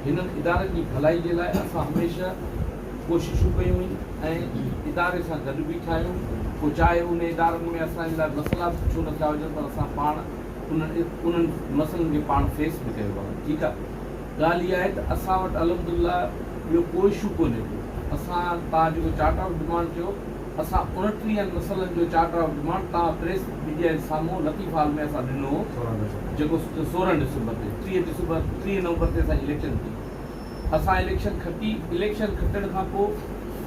हिननि इदारनि जी भलाई जे लाइ असां हमेशह कोशिशूं कयूं आहिनि ऐं इदारे सां गॾु बीठा आहियूं। पोइ चाहे उन इदारनि में असांजे लाइ मसइला छो न थिया हुजनि, पर असां पाण उन्हनि मसइलनि खे पाण फेस बि कयो आहे। ठीकु आहे, ॻाल्हि इहा आहे त असां वटि अलहमदुलिल्लाह ॿियो कोई इशू कोन्हे को। असां तव्हां जेको चार्टर ऑफ डिमांड चयो, असां 29 मसइलनि जो चार्टर ऑफ डिमांड तव्हां प्रेस मीडिया जे साम्हूं लतीफ़ हॉल में असां ॾिनो हो, जेको 16 डिसंबर ते 30 नवंबर ते असांजी इलेक्शन थी। असां इलेक्शन खटण खां पोइ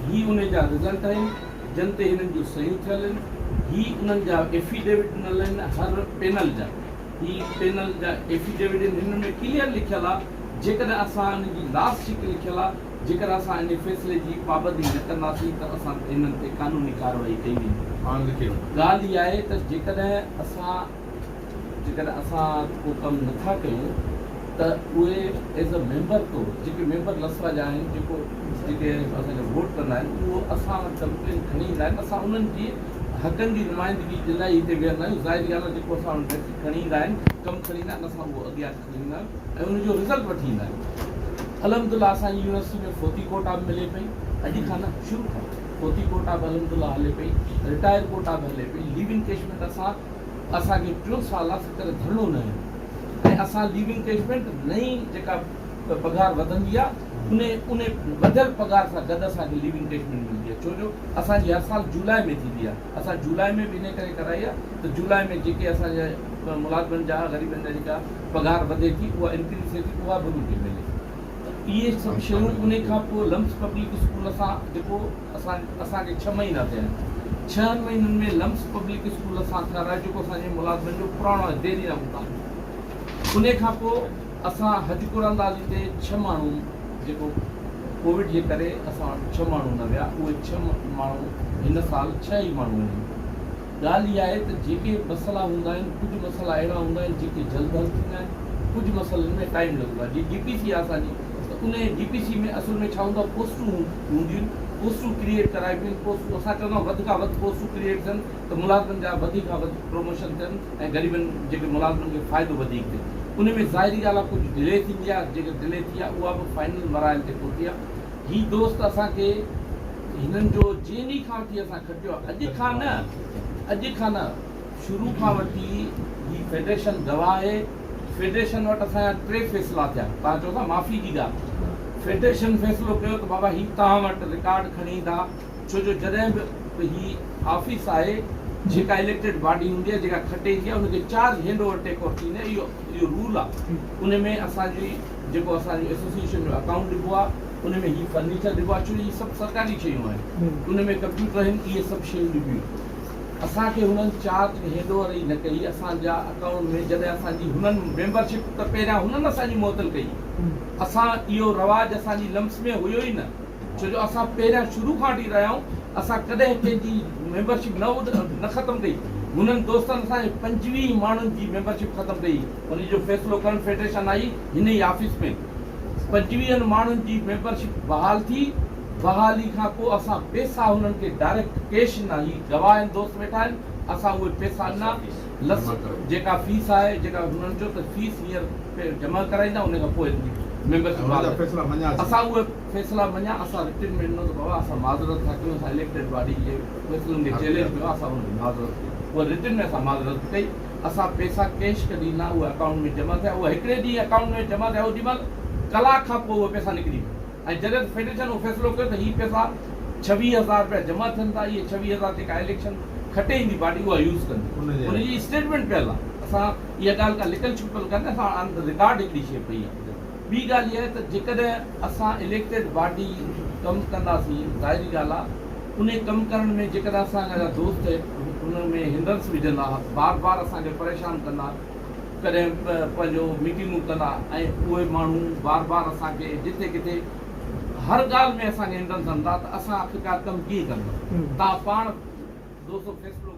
ही उन जा रिज़ल्ट आहिनि जिन ते हिननि जूं सयूं थियल आहिनि। ही उन्हनि जा एफिडेविट ॾिनल आहिनि हर पैनल जा। ही पैनल जा एफिडेविट आहिनि, हिननि में क्लियर लिखियलु आहे जेकॾहिं असां हिन जी लास्ट शीट लिखियलु आहे, जेकर असां इन फैसले जी पाबंदी न कंदासीं त असां हिननि ते कानूनी कार्रवाई कई वेंदी। ॻाल्हि इहा आहे त जेकॾहिं असां को कमु नथा कयूं त उहे एज़ अ मेंबर तौर जेके मेंबर लसवा जा आहिनि, जेके असांखे वोट कंदा आहिनि, उहो असां वटि कंप्लेन खणी ईंदा आहिनि। असां उन्हनि जी हक़नि जी नुमाइंदगी जे लाइ हिते वेहंदा आहियूं। ज़ाहिर ॻाल्हि आहे, जेको असां वटि खणी ईंदा आहिनि, कमु खणी ईंदा आहिनि, असां उहो अॻियां खणी ईंदा आहियूं ऐं उनजो रिज़ल्ट वठी ईंदा आहियूं। अलहमदुलिल्लाह असांजी यूनिवर्सिटी में फोती कोटा बि मिले पई, अॼु खां न शुरू खां फोती कोटा बि अलहमदुलिल्लाह हले पई, रिटायर कोटा बि हले पई। लीव इनकेशमेंट असांखे 3 साल करे धरणो न आहे ऐं असां लीव इनकेशमेंट नई जेका पघार वधंदी आहे उन वधियल पघार सां गॾु असांखे लीव इनकेशमेंट मिलंदी आहे। छो जो असांजी हर साल जुलाई में थींदी आहे। असां जुलाई में बि इन करे कराई आहे त जुलाई में जेके असांजा मुलाज़िमनि जा ग़रीबनि जा जेका पघार वधे थी, उहा इंक्रीज़ थिए थी, उहा बि उनखे मिले। इहे सभु शयूं उन खां पोइ लम्स पब्लिक स्कूल सां जेको असांखे 6 महीना थिया आहिनि। 6 महीननि में लम्स पब्लिक स्कूल असां ठाराए, जेको असांजे मुलाज़िमनि जो पुराणो देरी आहे मुताबिक़। उन खां पोइ असां हज कुरंदाज़ी ते 6 माण्हू, जेको कोविड जे करे असां 6 माण्हू न विया, उहे 6 माण्हू हिन साल 6 ई माण्हू आहिनि। ॻाल्हि इहा आहे त जेके मसइला हूंदा आहिनि, कुझु मसइला अहिड़ा हूंदा आहिनि जेके जल्द हल थींदा आहिनि, कुझु मसइलनि में टाइम लॻंदो आहे। जीअं DPC आहे असांजी, त उन DPC में असल में छा हूंदो आहे, पोस्टूं हूंदियूं आहिनि, पोस्टूं क्रिएट कराइबियूं आहिनि। पोस्टूं असां चवंदा आहियूं वधि खां वधि पोस्टूं क्रिएट थियनि त मुलाज़िमनि जा वधीक खां वधीक प्रमोशन थियनि ऐं ग़रीबनि जेके मुलाज़िमनि खे फ़ाइदो वधीक थिए। उन में ज़ाहिरी ॻाल्हि आहे कुझु डिले थींदी आहे, जेके डिले थी आहे उहा बि फाइनल मराइल ते पहुती आहे। ही दोस्त असांखे हिननि जो जंहिं ॾींहं खां वठी असां खटियो आहे, अॼु खां न शुरू खां वठी ही फेडरेशन गवाह आहे। फेडरेशन वटि असांजा 3 फ़ैसिला थिया। तव्हां चओ था माफ़ी जी ॻाल्हि, फेडरेशन फ़ैसिलो कयो त बाबा ही तव्हां वटि रिकॉर्ड खणी ईंदा, छो जो जॾहिं बि ही ऑफिस आहे जेका इलेक्टेड बॉडी हूंदी आहे, जेका खटे ईंदी आहे, उनखे charge hand over take over थींदी आहे। इहो रूल आहे। उन में असांजी जेको असांजो एसोसिएशन जो अकाउंट ॾिबो आहे, उन में ही फर्नीचर ॾिबो आहे, छो जो इहे सभु सरकारी शयूं आहिनि। उन में कंप्यूटर आहिनि, इहे सभु शयूं ॾिबियूं। असांखे हुननि चार्ज हैंड ओवर ई न कई। असांजा अकाउंट में जॾहिं असांजी हुननि मेंबरशिप त पहिरियां हुननि असांजी मुअतल कई। असां इहो रवाजु असांजी लम्स में हुयो ई न, छो जो असां पहिरियां शुरू खां वठी रहिया आहियूं। असां कॾहिं कंहिंजी मेंबरशिप न ख़तमु कई। हुननि दोस्तनि असांजे 25 माण्हुनि जी मेंबरशिप ख़तमु कई। उनजो फ़ैसिलो करणु फेडरेशन आई हिन ई ऑफिस में। 25 माण्हुनि जी मेंबरशिप बहाल थी। बहाली खां पोइ असां पैसा हुननि खे डायरेक्ट कैश न, ही गवाह आहिनि, दोस्त वेठा आहिनि, असां उहे पैसा न जेका फीस आहे, जेका हुननि जो त फीस हींअर जमा कराईंदा, उन खां पोइ मेंबरशिप असां उहे फ़ैसिला मञा। असां रिटन में ॾिनो त बाबा असां माज़रत था कयूं, असां इलेक्टेड बॉडी जे फ़ैसिलनि खे चैलेंज कयो, असां हुनखे माज़रत कई। उहा रिटन में असां माज़रत कई। असां पैसा कैश कढी न, उहे अकाउंट में जमा थिया। उहा हिकिड़े ॾींहुं अकाउंट में जमा थिया, ओॾी महिल कलाक खां पोइ उहे पैसा निकिरी विया। ऐं जॾहिं फेडरेशन उहो फ़ैसिलो कयो त हीअ पैसा 26,000 रुपया जमा थियनि था। इहे 26,000 जेका इलेक्शन खटे ईंदी बॉडी उहा यूज़ कंदी, उनजी स्टेटमेंट पियल आहे। असां इहा ॻाल्हि का लिकल छुपल कान्हे, असां रिकॉर्ड हिकिड़ी शइ पई आहे। ॿी ॻाल्हि इहा आहे त जेकॾहिं असां इलेक्टेड बॉडी कमु कंदासीं, ज़ाहिरी ॻाल्हि आहे, उन कमु करण में जेकॾहिं असांजा दोस्त हुन में हिंड्रेंस विझंदा, बार असांखे परेशान कंदा, कॾहिं पंहिंजो मीटिंगूं कंदा, ऐं उहे माण्हू बार असांखे जिते किथे हर ॻाल्हि में असांखे हिंड्रेंस कंदा, त असां आख़िरकार कमु कीअं कंदा। तव्हां पाण दोस्तो फ़ैसिलो